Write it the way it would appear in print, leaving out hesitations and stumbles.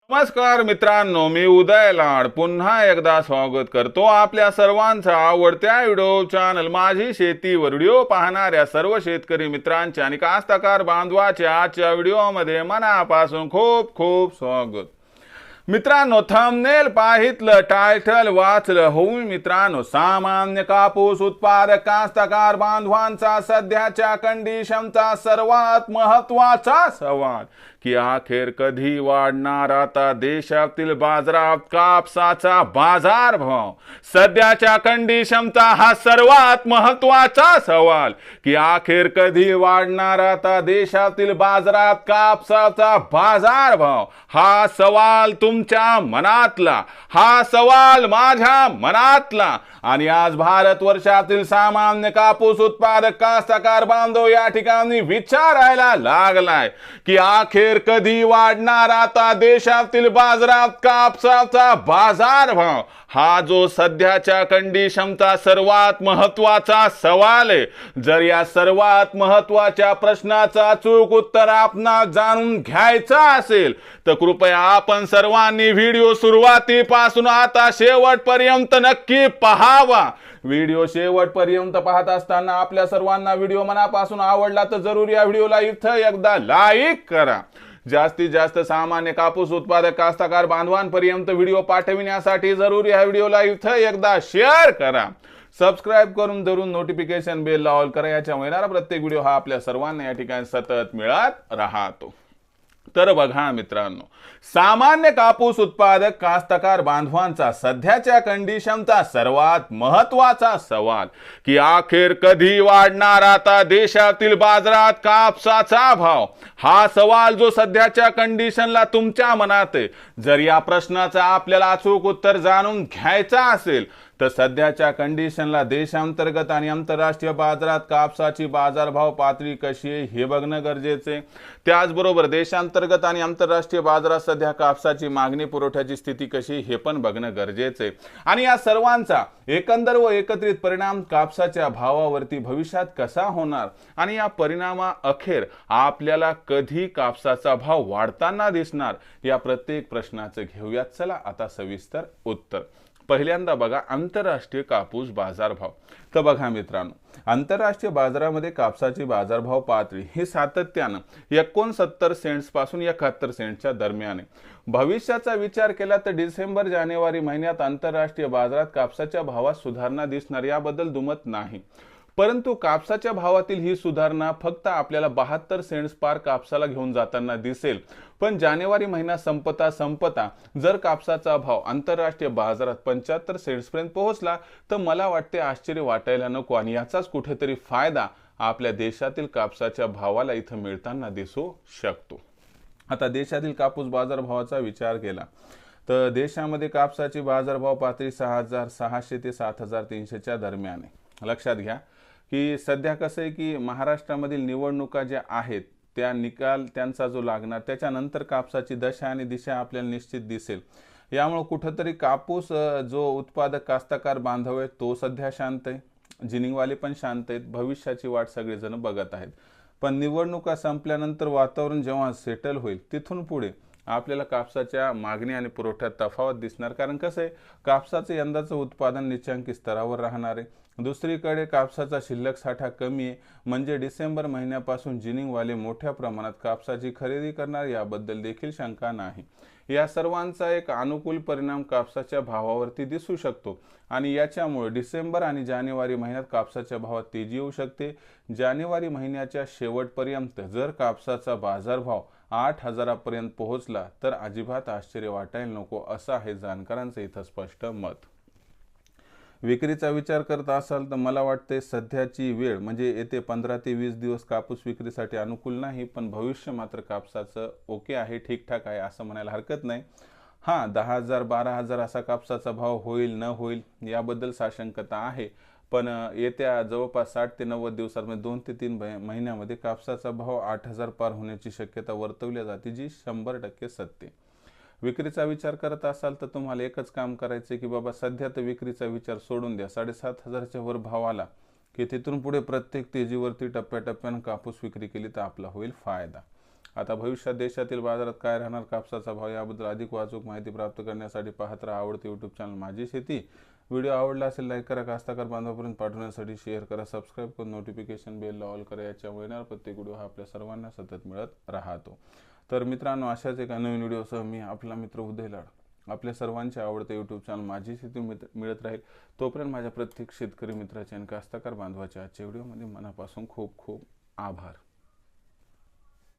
नमस्कार मित्रांनो, मी उदय लाड पुन्हा एकदा स्वागत करतो आपल्या सर्वांचा आवडत्या व्हिडिओ चॅनल माझी शेतीवर व्हिडिओ पाहणाऱ्या सर्व शेतकरी मित्रांचे आणि कास्तकार बांधवाच्या आजच्या व्हिडिओमध्ये मनापासून खूप खूप स्वागत। मित्रांनो, थंबनेल पाहितलं, टायटल वाचलं होऊन मित्रांनो, सामान्य कापूस उत्पादक कास्तकार बांधवांचा सध्याच्या कंडिशनचा सर्वात महत्त्वाचा सवाल की अखेर कधी वाढणार आता देशातील बाजारात कापसाचा बाजारभाव। सध्याच्या कंडिशनचा हा सर्वात महत्त्वाचा सवाल की अखेर कधी वाढणार आता देशातील बाजारात कापसाचा बाजारभाव। हा सवाल तुमच्या मनातला, हा सवाल माझ्या मनातला आणि आज भारतवर्षातील सामान्य कापूस उत्पादक कास्तकार बांधव या ठिकाणी विचारायला लागलाय की अखेर कधी वाढणार आता देशातील बाजारात कापसाचा बाजारभाव। हा जो सध्याच्या कंडिशनचा सर्वात महत्त्वाचा सवाल आहे। जर या सर्वात महत्त्वाच्या प्रश्नाचा अचूक उत्तर आपणास जाणून घ्यायचा असेल तर कृपया आपण सर्वांनी व्हिडिओ सुरुवातीपासून आता शेवटपर्यंत नक्की पाहावा। व्हिडिओ शेवटपर्यंत पाहत असताना आपल्या सर्वांना व्हिडिओ मनापासून आवडला तर जरूर या व्हिडिओला इथं एकदा लाईक करा। जास्तीत जास्त सामान्य कापूस उत्पादक कास्तकार बांधवांपर्यंत व्हिडिओ पाठविण्यासाठी जरूर या व्हिडिओला इथं एकदा शेअर करा। सबस्क्राइब करून धरून नोटिफिकेशन बेल ऑल करा, याच्या येणारा प्रत्येक व्हिडिओ हा आपल्या सर्वांना या ठिकाणी सतत मिळत राहतो। तर बघा मित्रांनो, सामान्य कापूस उत्पादक कास्तकार बांधवांचा सध्याच्या कंडिशनचा सर्वात महत्त्वाचा सवाल की अखेर कधी वाढणार आता देशातील बाजारात कापसाचा भाव। हा सवाल जो सध्याच्या कंडिशनला तुमच्या मनात आहे, जर या प्रश्नाचा आपल्याला अचूक उत्तर जाणून घ्यायचा असेल तर सध्याच्या कंडिशनला देशांतर्गत आणि आंतरराष्ट्रीय बाजारात कापसाची बाजारभाव पातळी कशी आहे हे बघणं गरजेचे। त्याचबरोबर देशांतर्गत आणि आंतरराष्ट्रीय बाजारात सध्या कापसाची मागणी पुरवठ्याची स्थिती कशी हे पण बघणं गरजेचे आणि या सर्वांचा एकंदर व एकत्रित परिणाम कापसाच्या भावावरती भविष्यात कसा होणार आणि या परिणामा अखेर आपल्याला कधी कापसाचा भाव वाढताना दिसणार, या प्रत्येक प्रश्नाचं घेऊयात चला आता सविस्तर उत्तर। पहिल्यांदा बघा आंतरराष्ट्रीय कापूस बाजारभाव। तर बघा मित्रांनो, आंतरराष्ट्रीय बाजारामध्ये कापसाची बाजारभाव पातळी ही सातत्यानं 69 सेंट्स पासून 71 सेंट्सच्या दरम्यान आहे। भविष्याचा विचार केला तर डिसेंबर जानेवारी महिन्यात आंतरराष्ट्रीय बाजारात कापसाच्या भावात सुधारणा दिसणार याबद्दल दुमत नाही, परंतु कापसाच्या भावातील ही सुधारणा फक्त आपल्याला 72 सेंट्स पार कापसाला घेऊन जाताना दिसेल। पण जानेवारी महिना संपता जर कापसाचा भाव आंतरराष्ट्रीय बाजारात 75 सेंट्स पर्यंत पोहोचला तर मला वाटते आश्चर्य वाटायला नको आणि याचाच कुठेतरी फायदा आपल्या देशातील कापसाच्या भावाला इथं मिळताना दिसू शकतो। आता देशातील कापूस बाजारभावाचा विचार केला तर देशामध्ये कापसाची बाजारभाव पातळी 6600 ते 7300 च्या दरम्यान आहे। लक्षात घ्या की सध्या कसं आहे की महाराष्ट्रामधील निवडणुका ज्या आहेत त्या निकाल त्यांचा जो लागणार त्याच्यानंतर कापसाची दशा आणि दिशा आपल्याला निश्चित दिसेल। यामुळे कुठेतरी कापूस जो उत्पादक कास्तकार बांधव आहे तो सध्या शांत आहे, जिनिंगवाले पण शांत आहेत, भविष्याची वाट सगळेजण बघत आहेत। पण निवडणुका संपल्यानंतर वातावरण जेव्हा सेटल होईल तिथून पुढे आपल्याला कापसाच्या मागणी आणि पुरवठ्यात तफावत दिसणार, कारण कसं आहे कापसाचं यंदाचं उत्पादन निच्चांकी स्तरावर राहणार आहे। दुसरीकडे कापसाचा शिल्लक साठा कमी आहे, म्हणजे डिसेंबर महिन्यापासून जिनिंगवाले मोठ्या प्रमाणात कापसाची खरेदी करणार याबद्दल देखील शंका नाही। या सर्वांचा एक अनुकूल परिणाम कापसाच्या भावावरती दिसू शकतो आणि याच्यामुळे डिसेंबर आणि जानेवारी महिन्यात कापसाच्या भावात तेजी येऊ शकते। जानेवारी महिन्याच्या शेवटपर्यंत जर कापसाचा बाजारभाव 8000 पर्यंत पोहोचला तर अजिबात आश्चर्य वाटायला नको, असं आहे जाणकारांचं इथं स्पष्ट मत। विक्रीचा विचार करत असाल तर मला वाटते सध्याची वेळ म्हणजे येते 15 ते 20 दिवस कापूस विक्रीसाठी अनुकूल नाही, पण भविष्य मात्र कापसाचं ओके आहे, ठीकठाक आहे असं म्हणायला हरकत नाही। हां, 10,000 12,000 असा कापसाचा भाव होईल न होईल याबद्दल साशंकता आहे, पण येत्या जवळपास 60 ते 90 दिवसांमध्ये 2 ते 3 महिन्यामध्ये कापसाचा भाव 8,000 पार होण्याची शक्यता वर्तवली जाते, जी 100% सत्य। विक्रीचा विचार करत असाल तर तुम्हाला एकच काम करायचे की बाबा सध्या तर विक्रीचा विचार सोडून द्या। 7,500 च्या वर भाव आला की तिथून पुढे प्रत्येक तेजीवरती टप्प्याटप्प्याने कापूस विक्री केली तर आपला होईल फायदा। आता भविष्यात देशातील बाजारात काय राहणार, कापसाचा भाव याबद्दल अधिक अचूक माहिती प्राप्त करण्यासाठी पाहत राहा आवडते यूट्यूब चॅनल माझी शेती। व्हिडिओ आवडला असेल लाईक करा, कास्तकार बांधवापर्यंत पाठवण्यासाठी शेअर करा, सबस्क्राईब करून नोटिफिकेशन बेलला ऑल करा। याच्यामुळे येणारा प्रत्येक व्हिडिओ हा आपल्या सर्वांना सतत मिळत राहतो। तर मित्रांनो, अशाच एका नवीन व्हिडिओसह मी आपला मित्र उदय लाड आपल्या सर्वांचे आवडते यूट्यूब चॅनल माझी शेती मिळत राहील। तोपर्यंत माझ्या प्रत्येक शेतकरी मित्राचे आणि कास्तकार बांधवाचे आजच्या व्हिडिओमध्ये मनापासून खूप खूप आभार।